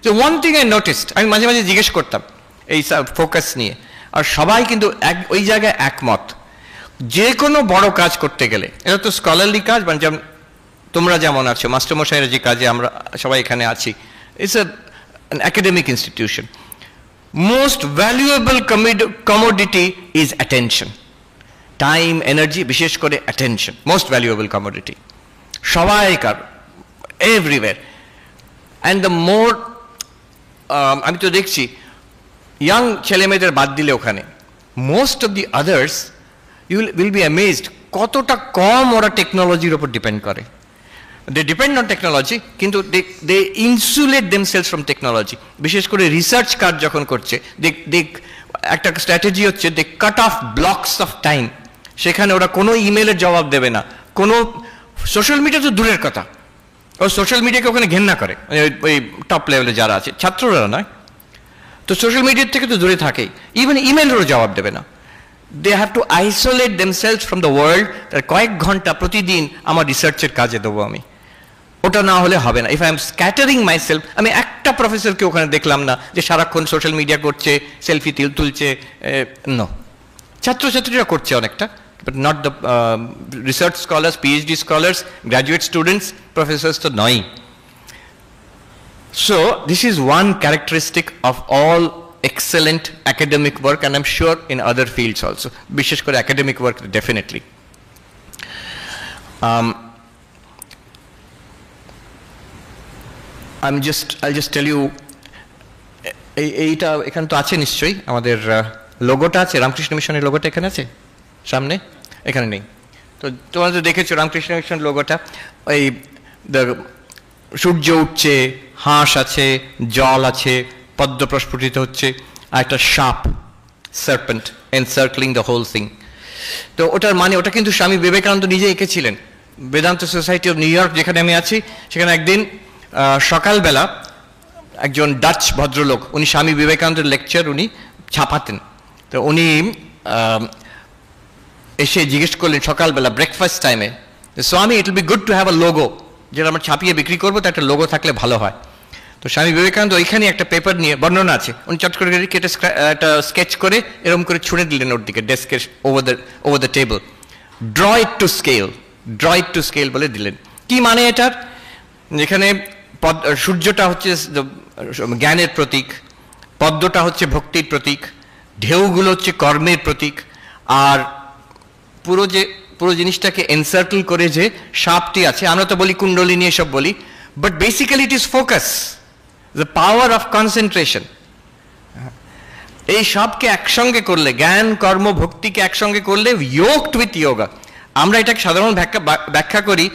So one thing I noticed, আমি মাঝে মাঝে জিজ্ঞেস করতাম এই ফোকাস নিয়ে, আর সবাই কিন্তু ওই জায়গায় একমত, যে কোনো বড় কাজ করতে গেলে, এটা তো স্কলারলি কাজ, মানে যেমন তোমরা যেমন আছো মাস্টারমশাইয়ের যে কাজে আমরা সবাই এখানে আছি, it's an academic institution. Most valuable commodity is attention. Time, energy, বিশেষ করে attention, most valuable commodity. সবাইকার, everywhere. And the more, আমি তো দেখছি ইয়াং ছেলেমেয়েদের বাদ দিলে ওখানে, most of the others, you will be amazed কতটা কম ওরা টেকনোলজির উপর ডিপেন্ড করে। They depend on technology, কিন্তু they insulate themselves from technology. বিশেষ করে রিসার্চ কাজ যখন করছে, একটা স্ট্র্যাটেজি হচ্ছে they cut off blocks of time. সেখানে ওরা কোনো ইমেলের জবাব দেবে না, কোনো সোশ্যাল মিডিয়া তো দূরের কথা, ও সোশ্যাল মিডিয়াকে ওখানে ঘেন্না করে, ওই টপ লেভেলে যারা আছে, ছাত্ররা নয় তো সোশ্যাল মিডিয়ার থেকে তো দূরে থাকেই, ইভেন ইমেলেরও জবাব দেবে না। They have to isolate themselves from the world. কয়েক ঘন্টা প্রতিদিন আমার রিসার্চের কাজে দেবো আমি, ওটা না হলে হবে না। If I am scattering my self, আমি একটা প্রফেসরকে ওখানে দেখলাম না যে সারাক্ষণ সোশ্যাল মিডিয়া করছে, সেলফি তুলছে, নো। ছাত্রছাত্রীরা করছে অনেকটা, but not the research scholars, PhD scholars, graduate students, Professor's তো নয়। So this is one characteristic of all excellent academic work, and I'm sure in other fields also, বিশেষ করে academic work definitely. I'll just tell you, এইটা এখানে তো আছে নিশ্চয়ই, আমাদের লোগোটা আছে, রামকৃষ্ণ মিশনের লোগোটা এখানে আছে সামনে, এখানে নেই তো তোমরা তো দেখেছো রামকৃষ্ণ মিশন লোগোটা, ওই সূর্য উঠছে, হাঁস আছে, জল আছে, পদ্ম প্রস্ফুটিত হচ্ছে, আর একটা সাপ, serpent encircling the whole thing. তো ওটার মানে, ওটা কিন্তু স্বামী বিবেকানন্দ নিজে এঁকেছিলেন। Vedanta society of New York যেখানে আমি আছি, সেখানে একদিন সকালবেলা একজন ডাচ ভদ্রলোক, উনি স্বামী বিবেকানন্দের লেকচার উনি ছাপাতেন, তো উনি এসে জিজ্ঞেস করলেন সকালবেলা ব্রেকফাস্ট টাইমে, স্বামী it will be good to have a logo, যেটা আমরা ছাপিয়ে বিক্রি করবো, তো একটা লোগো থাকলে ভালো হয়। তো স্বামী বিবেকানন্দ ওইখানে একটা পেপার নিয়ে, বর্ণনা আছে, উনি চট করে কেটে একটা স্কেচ করে এরকম করে ছুঁড়ে দিলেন ওর দিকে, ডেস্কের over the table, draw it to scale বলে দিলেন। কি মানে এটার? যেখানে সূর্যটা হচ্ছে জ্ঞানের প্রতীক, পদ্মটা হচ্ছে ভক্তির প্রতীক, ঢেউগুলো হচ্ছে কর্মের প্রতীক, আর পুরো জিনিসটাকে এনসার্কেল করে যে সাপটি আছে, আমরা তো বলি কুণ্ডলিনী এসব বলি, but basically it is focus, the power of concentration. এই সবকে একসঙ্গে করলে, জ্ঞান কর্ম ভক্তিকে একসঙ্গে করলে, ইয়োগড উইথ যোগা, আমরা এটাকে সাধারণ ব্যাখ্যা করি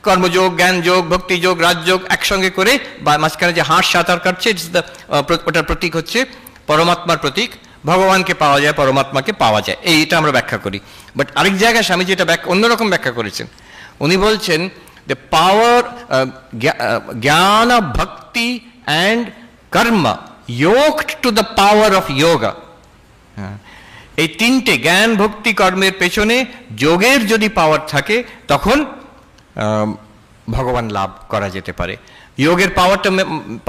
কর্মযোগ, জ্ঞান যোগ, ভক্তি যোগ, রাজযোগ একসঙ্গে করে, বা মাঝখানে যে হাঁস সাঁতার কাটছে, ওটার প্রতীক হচ্ছে পরমাত্মার প্রতীক, ভগবানকে পাওয়া যায়, পরমাত্মাকে পাওয়া যায়, এইটা আমরা ব্যাখ্যা করি। বাট আরেক জায়গায় স্বামী যেটা অন্যরকম ব্যাখ্যা করেছেন, উনি বলছেন দ্য পাওয়ার, জ্ঞান, ভক্তি অ্যান্ড কর্ম yoked to the power of yoga. এই তিনটে, জ্ঞান ভক্তি কর্মের পেছনে যোগের যদি পাওয়ার থাকে, তখন ভগবান লাভ করা যেতে পারে। যোগের পাওয়ারটা,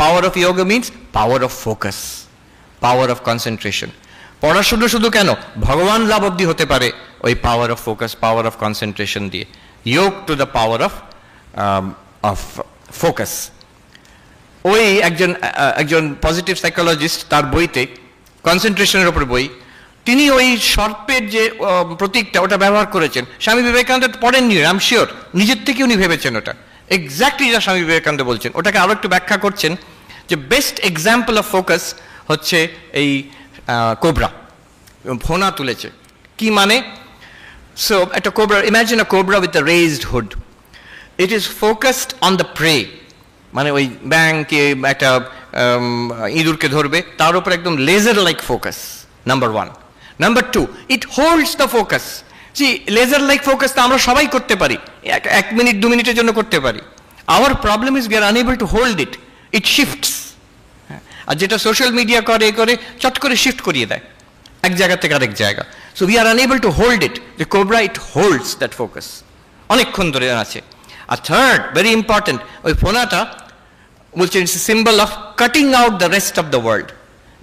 power of yoga means power of focus, power of concentration. পড়াশুনো শুধু কেন, ভগবান লাভ অব্দি হতে পারে ওই power of focus, power of concentration দিয়ে, যোগ to the power of focus. ওই একজন পজিটিভ সাইকোলজিস্ট, তার বইতে, কনসেন্ট্রেশনের ওপর বই, তিনি ওই সর্পের যে প্রতীকটা ওটা ব্যবহার করেছেন। স্বামী বিবেকানন্দ পড়েননি, আই এম শিওর, নিজের থেকে উনি ভেবেছেন ওটা এক্স্যাক্টলি যা স্বামী বিবেকানন্দ বলছেন। ওটাকে আরো একটু ব্যাখ্যা করছেন যে বেস্ট এক্সাম্পল অফ ফোকাস হচ্ছে এই কোবরা, ফোনা তুলেছে। কি মানে? সো একটা cobra, imagine a cobra with a raised hood, it is focused on the prey, মানে ওই ব্যাংকে একটা ইঁদুরকে ধরবে, তার উপর একদম laser like focus, number one. Number two, it holds the focus. জি, লেজার লাইক ফোকাস তো আমরা সবাই করতে পারি, 1 মিনিট 2 মিনিটের জন্য করতে পারি। Our problem is we are unable to hold it, it shifts. আর যেটা সোশ্যাল মিডিয়া করে চট করে শিফট করিয়ে দেয় এক জায়গা থেকে আরেক জায়গা। So we are unable to hold it. The cobra, it holds that focus, অনেকক্ষণ ধরে আছে। আর থার্ড, ভেরি ইম্পর্টেন্ট, ওই ফোনাটা বলছেন it's a symbol of cutting out the rest of the world.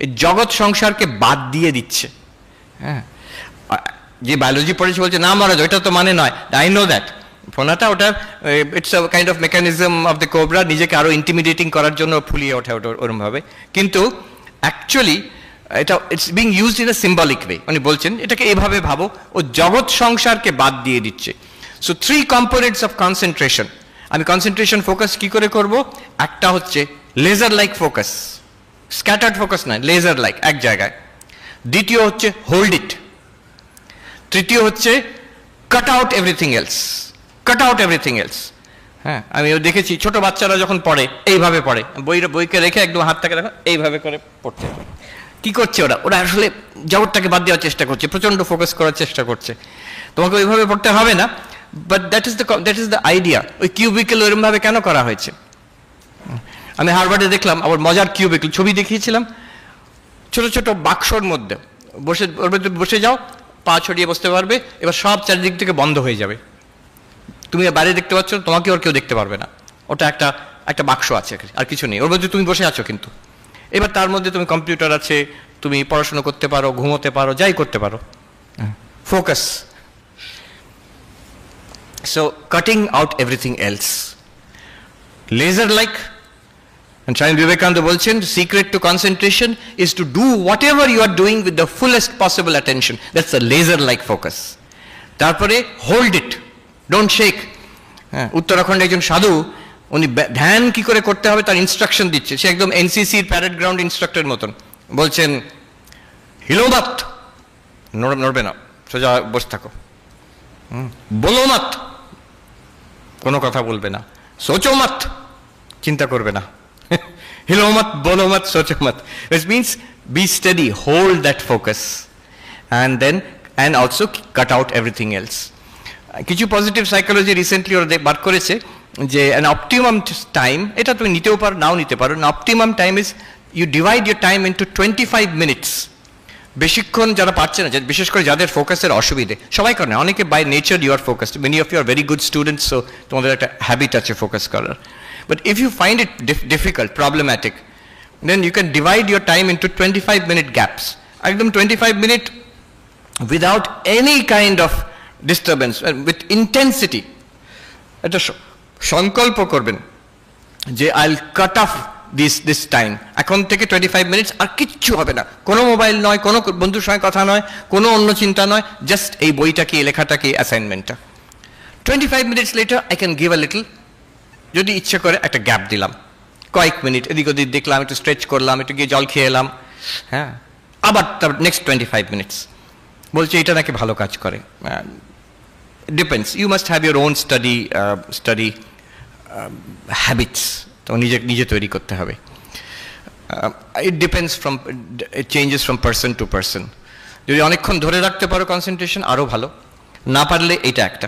এই জগৎ সংসারকে বাদ দিয়ে দিচ্ছে। হ্যাঁ, যে বায়োলজি পড়েছে বলছে না মহারাজ ওইটা তো মানে নয়, আই নো দ্যাট। ফোনাটা ওটা it's a kind of mechanism of the cobra, নিজেকে আরো ইন্টিমিডিয়েটিং করার জন্য ফুলিয়ে ওঠে ওটা ওরমভাবে, কিন্তু অ্যাকচুয়ালি এটা it's being used in a symbolic way. উনি বলছেন এটাকে এভাবে ভাবো, ও জগৎ সংসারকে বাদ দিয়ে দিচ্ছে। So 3 components of concentration. আমি কনসেন্ট্রেশন ফোকাস কি করে করব? একটা হচ্ছে laser like focus, scattered focus নয়, লেজার লাইক এক জায়গায়। দ্বিতীয় হচ্ছে হোল্ড ইট। তৃতীয় হচ্ছে cut out everything else, cut out everything else. হ্যাঁ, আমি দেখেছি ছোট বাচ্চারা যখন পড়ে এইভাবে পড়ে, বইকে রেখে একদম হাতটাকে দেখো এইভাবে করে পড়তে। কি করছে ওরা? ওরা আসলে জগৎটাকে বাদ দেওয়ার চেষ্টা করছে, প্রচন্ড ফোকাস করার চেষ্টা করছে। তোমাকে ওইভাবে পড়তে হবে না, but that is the idea. ওই কিউবিকেল ওইরকম ভাবে কেন করা হয়েছে? আমি হারভার্ডে দেখলাম, আবার মজার কিউবিকেল ছবি দেখিয়েছিলাম, ছোট ছোট বাক্সর মধ্যে বসে, ওর মধ্যে বসে যাও, পা ছড়িয়ে বসতে পারবে, এবার সব চারিদিক থেকে বন্ধ হয়ে যাবে, তুমি বাইরে দেখতে পাচ্ছ, তোমাকে ওর কেউ দেখতে পারবে না। ওটা একটা বাক্স আছে, আর কিছু নেই, ওর মধ্যে তুমি বসে আছো কিন্তু। এবার তার মধ্যে তুমি কম্পিউটার আছে, তুমি পড়াশোনা করতে পারো, ঘুমোতে পারো, যাই করতে পারো। Focus. So cutting out everything else, laser like. Swami Vivekananda বলছেন secret to concentration is to do whatever you are doing with the fullest possible attention, that's a laser like focus. তারপরে হোল্ড ইট, ডোন্ট শেক। হ্যাঁ, উত্তরাখণ্ডে একজন সাধু, উনি ধ্যান কি করে করতে হবে তার ইনস্ট্রাকশন দিচ্ছে, সে একদম এনসিসির প্যারেড গ্রাউন্ড ইনস্ট্রাক্টরের মতন। বলছেন হিলো মাত, নড়বে না, সোজা বসে থাকো। বলো মাত, কোনো কথা বলবে না। সোচো মাত, চিন্তা করবে না। হিলো মাত, বলো মাত, সোচো মাত। Which means be steady, hold that focus, and also cut out everything else. কিছু পজিটিভ সাইকোলজি রিসেন্টলি ওরা বার করেছে যে an optimum time, এটা তুমি নিতেও পারো নাও নিতে পারো, an optimum time is you divide your time into 25 minutes. বেশিক্ষণ যারা পারছে না, বিশেষ করে যাদের ফোকাসের অসুবিধে, সবাই করে না, অনেকে by nature you are focused, many of you are very good students, so তোমাদের একটা হ্যাবিট আছে ফোকাস করার। But if you find it difficult, problematic, then you can divide your time into 25 minute gaps. একদম 25 minute without any kind of disturbance, with intensity. এটা সংকল্প করবেন যে I will cut off this time, এখন থেকে 25 minutes আর কিচ্ছু হবে না, কোনো মোবাইল নয়, কোনো বন্ধুর সঙ্গে কথা নয়, কোনো অন্য চিন্তা নয়, জাস্ট এই বইটা কি, লেখাটা কি, অ্যাসাইনমেন্টটা। 25 minutes letter I can give a little, যদি ইচ্ছে করে একটা গ্যাপ দিলাম, কয়েক মিনিট এদিক ওদিক দেখলাম, একটু স্ট্রেচ করলাম, একটু গিয়ে জল খেয়ে এলাম, হ্যাঁ, আবার তার নেক্সট 25 minutes। বলছে এটা নাকি ভালো কাজ করে। Depends, you must have your own study habits, তো নিজে তৈরি করতে হবে। It depends from, it changes from person to person. যদি অনেকক্ষণ ধরে রাখতে পারো কনসেন্ট্রেশন আরও ভালো, না পারলে এটা একটা।